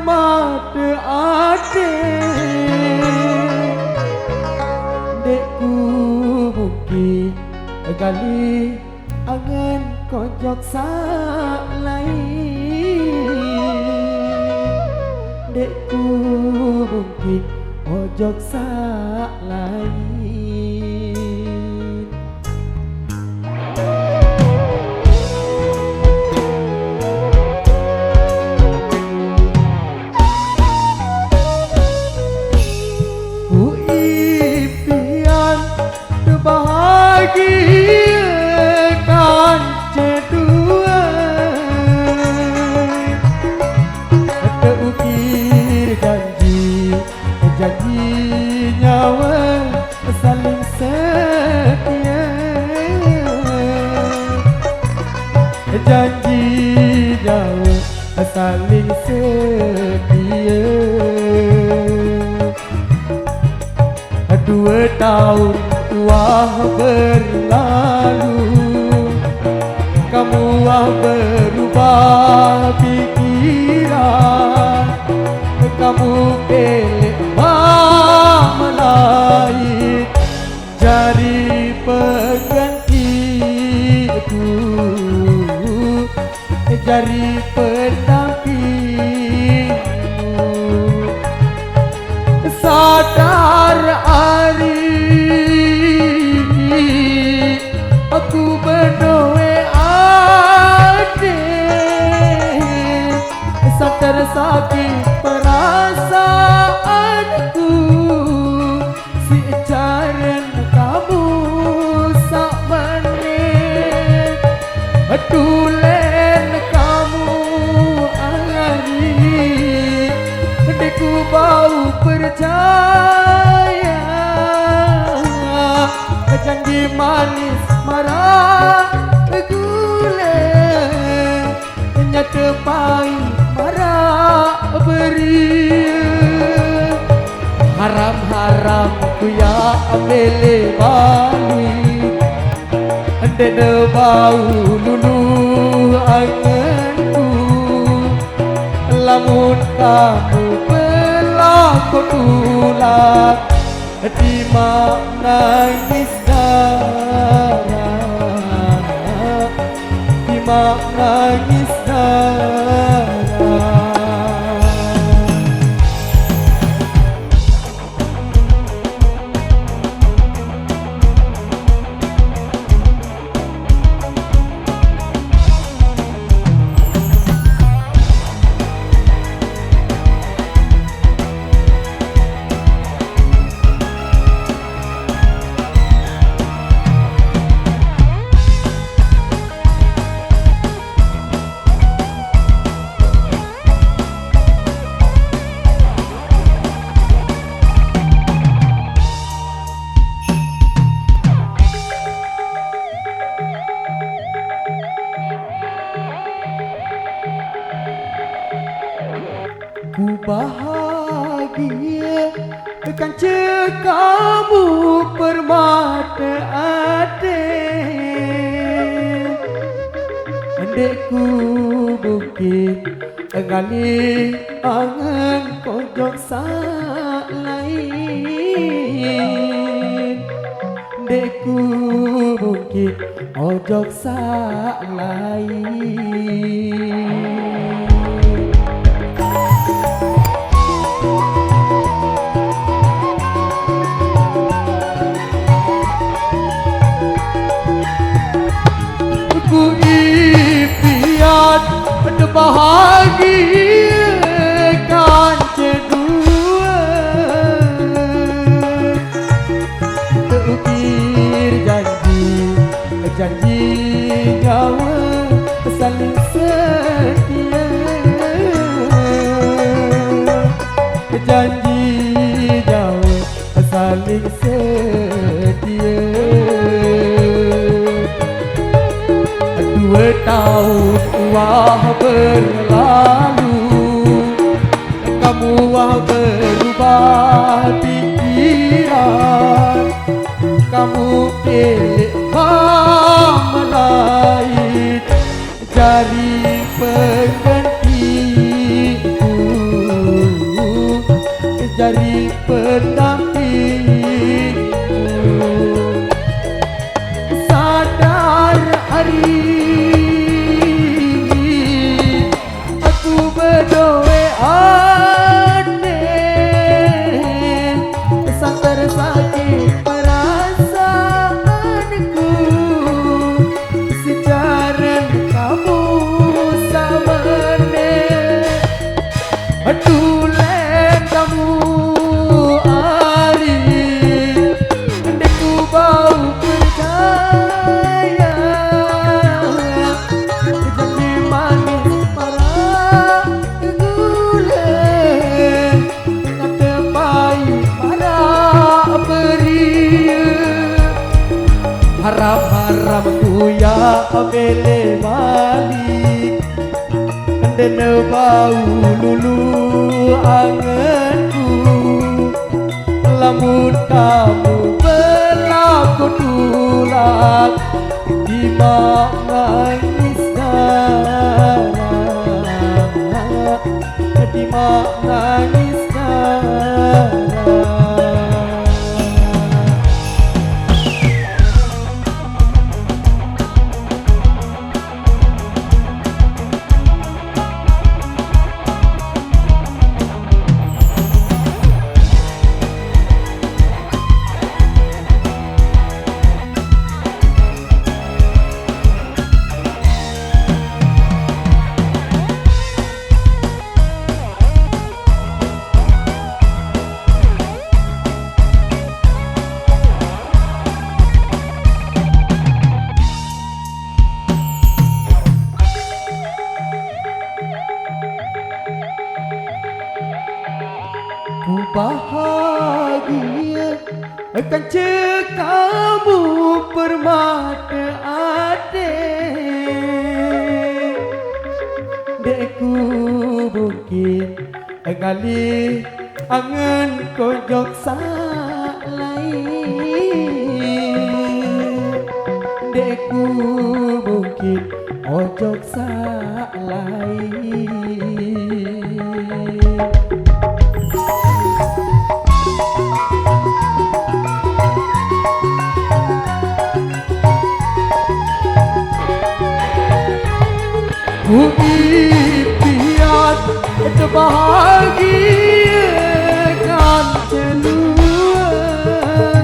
permata adik dekku mungkin gali angan kojok sak lain dekku mungkin ojok sak lain. Ku impian terbahagiakan kedua terukir janji nyawa saling setia janji nyawa saling setia 2 tahun wah berlalu kamu wah berubah pikiran kamu pilih lain jari penggantiku jari pendampingmu sadar hari aku berdoa adik sadar sakit perasaanku si jaran kamu sak menit tulen kamu hari dekku bau percaya janji manis marah gula nyata pahit marah beri haram-haram ku ya ambil balik dena bau lulu anganku lamun kamu berlaku tulak di nangis darah di nangis darah. Ku bahagia kan kamu permata adik dekku mungkin ngali angan kojok sak lain dekku mungkin ojok sak lain. Ku impian bahagiakan kedua terukir janji nyawa saling setia janji nyawa saling setia 2 tahun wah berlalu kamu wah berubah pikiran kamu pilih lain jari penggantiku berdoa aneh santer sakit perasaanku sejarah kamu samane tulen kamu ari deku bau percaya janji manis para gula kata baik para beria harap-harap ku ya bele balik dan bau lulu anganku lamun kamu berlaku tulak di nangis darah di nangis darah. Ku bahagia akan kamu permata adik dekku mungkin kali angan kojok lain dekku mungkin ojok lain. Ku impian bahagiakan celuan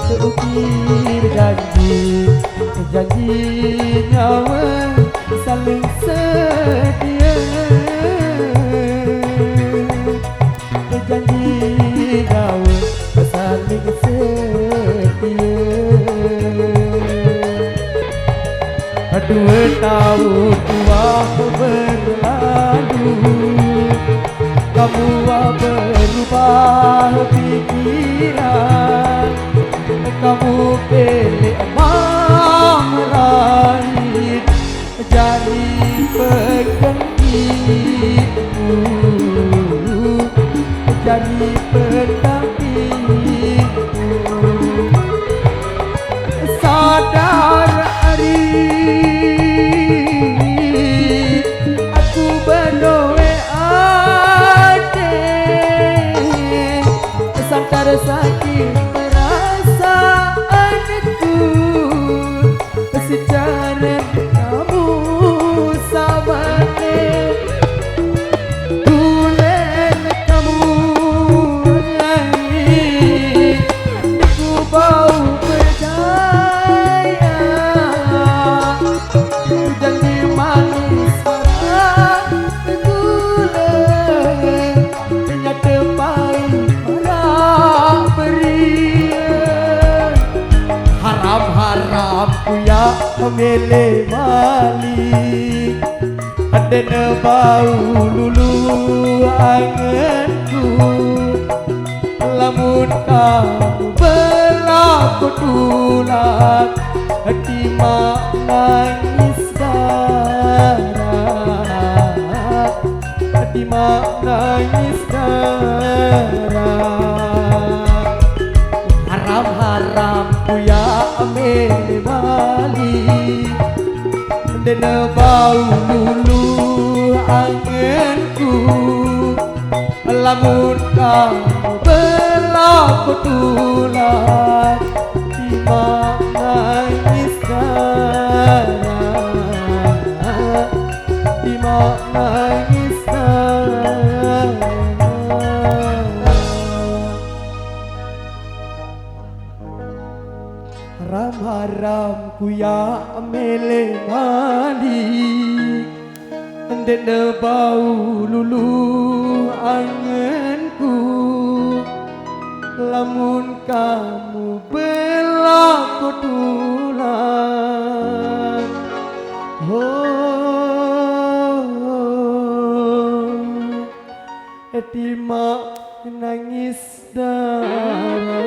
terukir janji nyawa saling setia janji nyawa saling setia. 2 tahun tua berlalu kamu berubah pikiran kamu pilih lain jadi penggantimu jadi pendampingmu sadar hari sakit perasaanku sejarah kamu samane tulen kamu lagi ku bau percaya janji manis para gula ternyata pahit harap-harap ku ya mele balik ada bau lulu anganku lamun kamu berlaku tulak hati nangis darah hati nangis darah. Harap-harap ku ya ambil balik dan bau lulu anganku lamun kamu berlaku tulak di nangis darah di mak nangis haram ku ya mele mali ndene bau lulu angenku lamun kamu berlaku tulang etima nangis darah